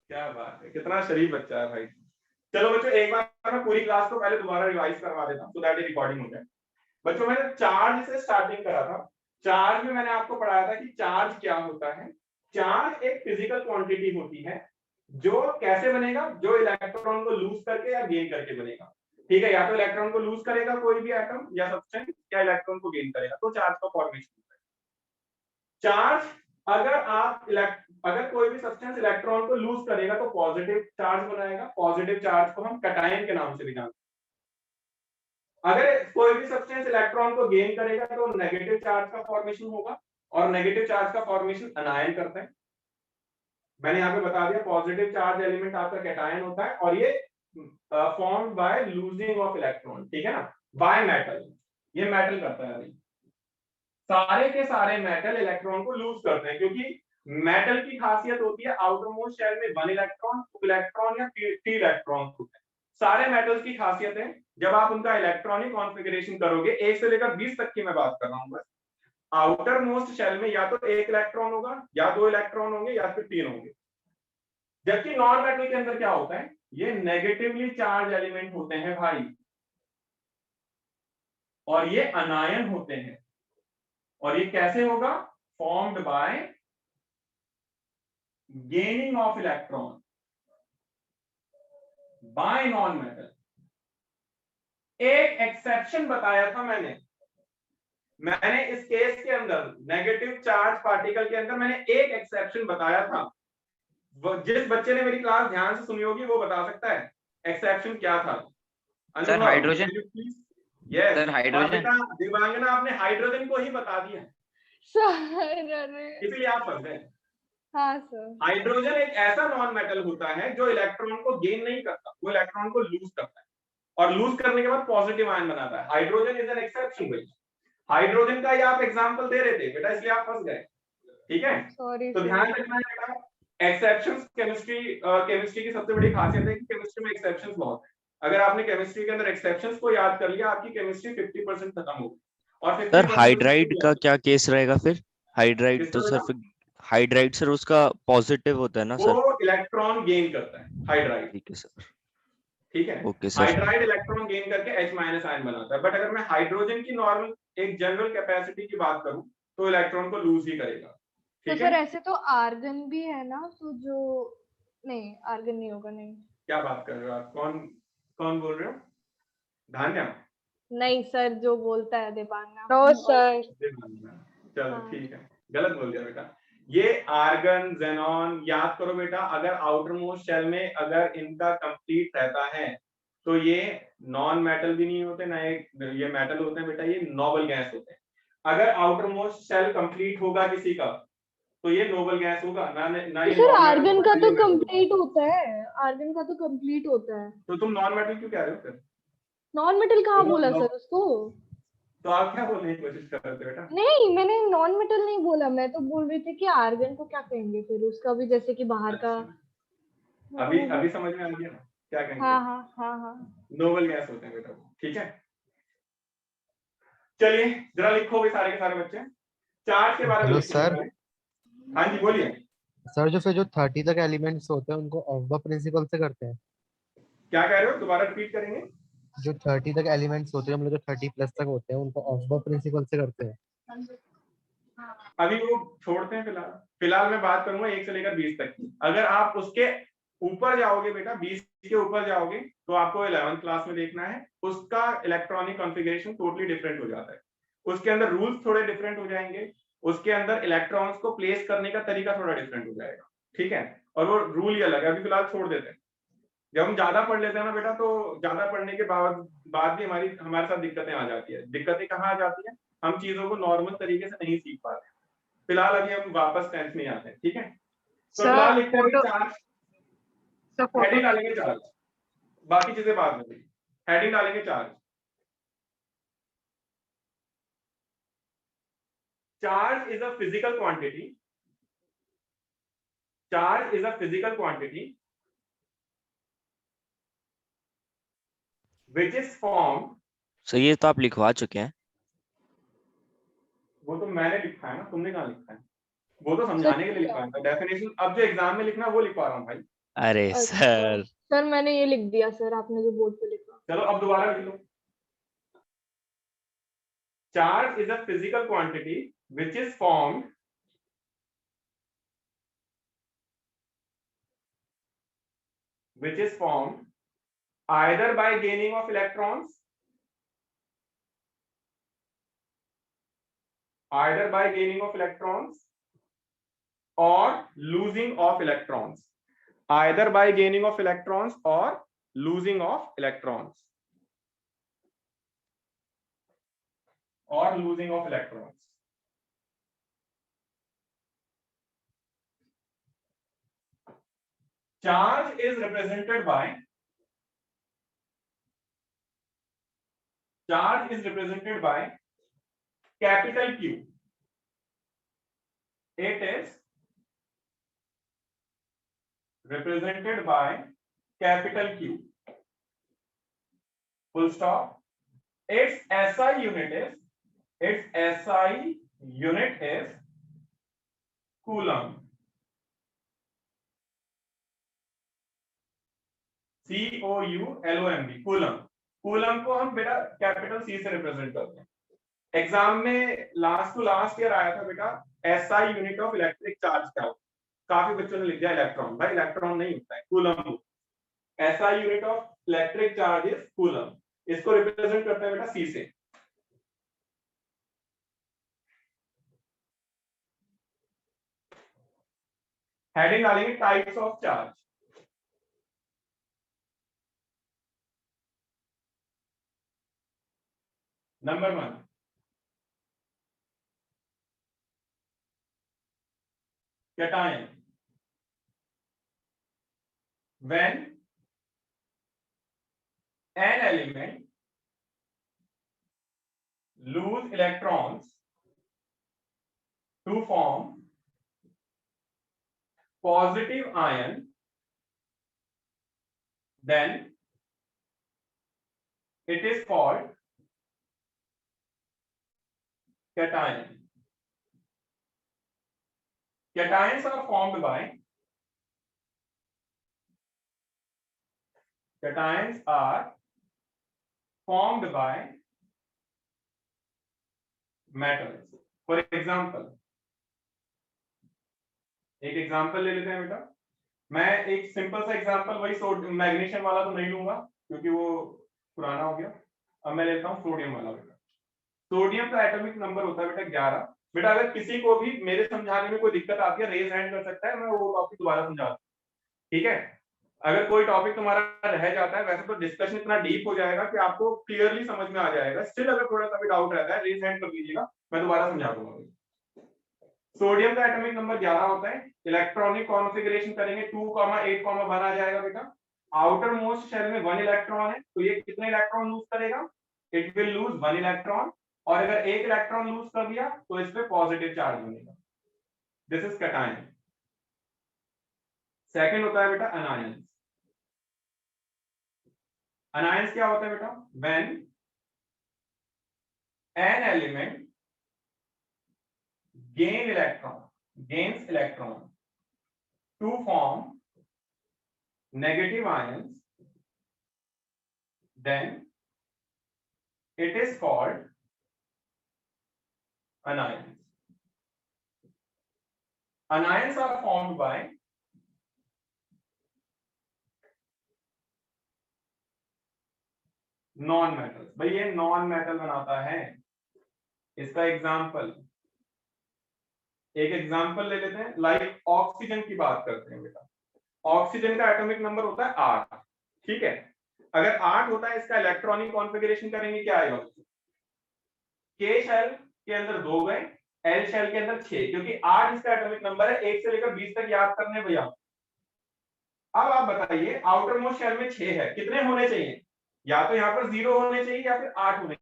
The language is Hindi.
क्या बात है, कितना शरीफ बच्चा है भाई। चलो बच्चों, एक बार मैं पूरी क्लास को पहले दोबारा रिवाइज करवा देता हूँ, सो दैट रिकॉर्डिंग हो जाए। बच्चों मैंने चार्ज से स्टार्टिंग करा था। चार्ज में मैंने आपको पढ़ाया था कि चार्ज क्या होता है। चार्ज एक फिजिकल क्वांटिटी होती है जो कैसे बनेगा, जो इलेक्ट्रॉन को लूज करके या गेन करके बनेगा। ठीक है, या तो इलेक्ट्रॉन को लूज करेगा कोई भी एटम या सब्सटेंस, या इलेक्ट्रॉन को गेन करेगा, तो चार्ज का फॉर्मेशन होता है। चार्ज, अगर कोई भी सब्सटेंस इलेक्ट्रॉन को लूज करेगा तो पॉजिटिव चार्ज बनाएगा। पॉजिटिव चार्ज को हम कैटायन के नाम से भी जानते हैं। अगर कोई भी सब्सटेंस इलेक्ट्रॉन को गेन करेगा तो नेगेटिव चार्ज का फॉर्मेशन होगा, और नेगेटिव चार्ज का फॉर्मेशन अनायन करता है। मैंने यहाँ पे बता दिया, पॉजिटिव चार्ज एलिमेंट आपका कैटायन होता है, और ये formed by losing of electron, ठीक है ना, बाय मेटल। ये मेटल करता है अभी। सारे के सारे मेटल इलेक्ट्रॉन को लूज करते हैं, क्योंकि मेटल की खासियत होती है आउटर मोस्ट शेल में 1 इलेक्ट्रॉन, 2 इलेक्ट्रॉन या 3 इलेक्ट्रॉन होते हैं। सारे मेटल्स की खासियत है, जब आप उनका इलेक्ट्रॉनिक कॉन्फ़िगरेशन करोगे, 1 से लेकर 20 तक की मैं बात कर रहा हूं बस, आउटर मोस्ट शेल में या तो 1 इलेक्ट्रॉन होगा, या 2 इलेक्ट्रॉन होंगे, या फिर 3 होंगे। जबकि नॉन मेटल के अंदर क्या होता है, ये नेगेटिवली चार्ज एलिमेंट होते हैं भाई, और ये अनायन होते हैं। और ये कैसे होगा, formed by gaining of electron by non metal. एक एक्सेप्शन बताया था मैंने इस केस के अंदर, नेगेटिव चार्ज पार्टिकल के अंदर मैंने एक एक्सेप्शन बताया था। जिस बच्चे ने मेरी क्लास ध्यान से सुनी होगी वो बता सकता है एक्सेप्शन क्या था। Sir hydrogen. यस, सर और हाइड्रोजन। बेटा दिव्यांगना आपने हाइड्रोजन को ही बता दिया, सर अरे इसलिए आप फंस गए। हाँ सर। हाइड्रोजन एक ऐसा नॉन मेटल होता है जो इलेक्ट्रॉन को गेन नहीं करता, वो इलेक्ट्रॉन को लूज करता है, और लूज करने के बाद पॉजिटिव आयन बनाता है। हाइड्रोजन इज एन एक्सेप्शन भाई। हाइड्रोजन का ही आप एग्जांपल दे रहे थे बेटा, इसलिए आप फंस गए। ठीक है, सॉरी तो सर। ध्यान रखना है बेटा, एक्सेप्शंस केमिस्ट्री की सबसे बड़ी खासियत है कि केमिस्ट्री में एक्सेप्शंस बहुत है। अगर आपने केमिस्ट्री के अंदर एक्सेप्शंस को याद कर लिया, आपकी केमिस्ट्री 50% खत्म होगी, और सर 50% हाइड्राइड का क्या केस रहेगा फिर? हाइड्राइड तो सर फिर, हाइड्राइड सर उसका पॉजिटिव होता है ना वो सर? इलेक्ट्रॉन गेन करता है हाइड्राइड। ठीक है सर। ठीक है, okay sir. Hydride electron gain करके H माइनस आयन बनाता है। बट अगर मैं हाइड्रोजन की नॉर्मल एक जनरल कैपेसिटी की बात करूं तो इलेक्ट्रॉन को लूज ही करेगा। तो ठीक सर है, ऐसे तो आर्गन भी है ना, तो जो नहीं आर्गन नहीं होगा, नहीं क्या बात कर रहे हो आप, कौन कौन बोल रहे हो, धान्या? नहीं सर, जो बोलता है देवांगना। No sir. चलो हाँ ठीक है, गलत बोल दिया बेटा। ये आर्गन, जेनॉन याद करो बेटा, अगर आउटर मोस्ट शेल में अगर इनका कंप्लीट रहता है तो ये नॉन मेटल भी नहीं होते ना, ये मेटल होते हैं बेटा, ये नोबल गैस होते हैं। अगर आउटर मोस्ट शेल कंप्लीट होगा किसी का तो ये नोबल गैस होगा ना, ना तो ये सर नॉन मेटल आर्गन होगा का ना तो ये मेटल होगा। कंप्लीट होता है, आर्गन का तो कंप्लीट होता है। तो तुम नॉन मेटल क्यों कह रहे हो फिर? नॉन मेटल कहाँ बोलो बोला सर उसको? तो आप क्या बोलने की कोशिश कर रहे थे बेटा? नहीं मैंने नॉन मेटल नहीं बोला, मैं तो बोल रही थी कि आर्गन को क्या कहेंगे फिर, उसका भी जैसे कि बाहर का। अच्छा, अभी अभी समझ में आ गया ना क्या कहेंगे? हाँ हाँ हाँ हाँ। नोबल गैस होते हैं बेटा वो। ठीक है, चलिए जरा लिखो भी सारे के सारे बच्चे, चार्ज के बारे में हेलो लिखेंगे सर। पहले। हाँ जी बोलिए। सर जो फिर जो 30 तक एलिमेंट्स होते हैं उनको ऑफ प्रिंसिपल से करते हैं? क्या कह रहे हो, दोबारा रिपीट करेंगे? जो 30 तक एलिमेंट्स होते हैं, मतलब जो 30 प्लस तक होते हैं, उनको ऑफ प्रिंसिपल से करते हैं? अभी वो छोड़ते हैं फिलहाल, फिलहाल मैं बात करूंगा 1 से लेकर 20 तक की। अगर आप उसके ऊपर जाओगे बेटा, 20 के ऊपर जाओगे तो आपको 11th क्लास में देखना है, उसका इलेक्ट्रॉनिक कॉन्फ़िगरेशन टोटली डिफरेंट हो जाता है। उसके अंदर रूल्स थोड़े डिफरेंट हो जाएंगे, उसके अंदर इलेक्ट्रॉन्स को प्लेस करने का तरीका थोड़ा डिफरेंट हो जाएगा। ठीक है, और वो रूल ही अलग है, अभी फिलहाल छोड़ देते हैं। जब हम ज्यादा पढ़ लेते हैं ना बेटा, तो ज्यादा पढ़ने के बाद भी हमारे साथ दिक्कतें आ जाती है। दिक्कतें कहाँ आ जाती है, हम चीजों को नॉर्मल तरीके से नहीं सीख पाते। फिलहाल अभी हम वापस 10th में आते हैं। ठीक है, तो फिलहाल लिखते हैं चार्ज, हेडिंग डालेंगे चार्ज, बाकी चीजें बाद में। हेडिंग डालेंगे charge. Charge is a physical quantity, charge is a physical quantity which is form. Sir ये तो आप लिखवा चुके हैं। वो तो मैंने लिखा है ना, तुमने कहाँ लिखा है? वो तो सर समझाने के लिए लिखवाया था, डेफिनेशन अब जो एग्जाम में लिखना है वो लिखवा रहा हूँ भाई। अरे अच्छा सर सर, मैंने ये लिख दिया सर, आपने जो बोर्ड पे लिखा। चलो अब दोबारा लिख लो। Charge is a physical quantity which is formed either by gaining of electrons, or losing of electrons, either by gaining of electrons or losing of electrons, or losing of electrons. Charge is represented by capital Q. It is represented by capital Q. Full stop. Its SI unit is coulomb. COULOMB, coulomb. Coulomb को हम बेटा कैपिटल सी से रिप्रेजेंट करते हैं। एग्जाम में लास्ट टू लास्ट ईयर आया था बेटा SI unit of electric charge क्या होता है। काफी बच्चों ने लिख दिया इलेक्ट्रॉन, भाई इलेक्ट्रॉन नहीं होता है, coulomb. SI unit of electric charge is coulomb. इसको रिप्रेजेंट करते हैं बेटा सी से। हेडिंग डालेंगे types of charge. Number 1, cation. When an element lose electrons to form positive ion, then it is called cation. Cations are formed by metals. For example, एक एग्जांपल ले लेते हैं बेटा। मैं एक सिंपल सा एग्जांपल वही मैग्नीशियम वाला तो नहीं लूंगा क्योंकि वो पुराना हो गया। अब मैं लेता हूँ सोडियम वाला बेटा। सोडियम का एटॉमिक नंबर होता है बेटा 11। बेटा अगर किसी को भी मेरे समझाने में कोई दिक्कत आती है रेज हैंड कर सकता है, मैं वो टॉपिक दोबारा समझा दूँ, ठीक है। अगर कोई टॉपिक तुम्हारा रह जाता है, वैसे तो डिस्कशन इतना डीप हो जाएगा कि आपको क्लियरली समझ में आ जाएगा। स्टिल अगर थोड़ा सा भी डाउट रहता है रेज हैंड कर दीजिएगा, मैं दोबारा समझा दूंगा। सोडियम का एटॉमिक नंबर 11 होता है। इलेक्ट्रॉनिक कॉन्फ़िगरेशन करेंगे 2,8,1 आ जाएगा बेटा। आउटर मोस्ट शेल में 1 इलेक्ट्रॉन है, तो ये कितने इलेक्ट्रॉन लूज करेगा? It will lose 1 electron. और अगर एक इलेक्ट्रॉन लूज कर दिया तो इस पे पॉजिटिव चार्ज बनेगा। This is cation. सेकंड होता है बेटा अनायंस। अनायंस क्या होता है बेटा? When an element gains electron to form negative ions, then it is called anions. Anions are formed by non metals. भाई ये नॉन मेटल बनाता है। इसका एग्जांपल, एक एग्जांपल ले लेते हैं, लाइक ऑक्सीजन की बात करते हैं बेटा। ऑक्सीजन का एटॉमिक नंबर होता है 8, ठीक है। अगर 8 होता है, इसका इलेक्ट्रॉनिक कॉन्फ़िगरेशन करेंगे क्या आएगा? के शेल के अंदर 2 गए, एल शेल के अंदर 6, क्योंकि 8 इसका एटॉमिक नंबर है। 1 से लेकर 20 तक याद करने भैया। अब आप बताइए आउटर मोस्ट शेल में 6 है, कितने होने चाहिए? या तो यहाँ पर 0 होने चाहिए या फिर 8 होने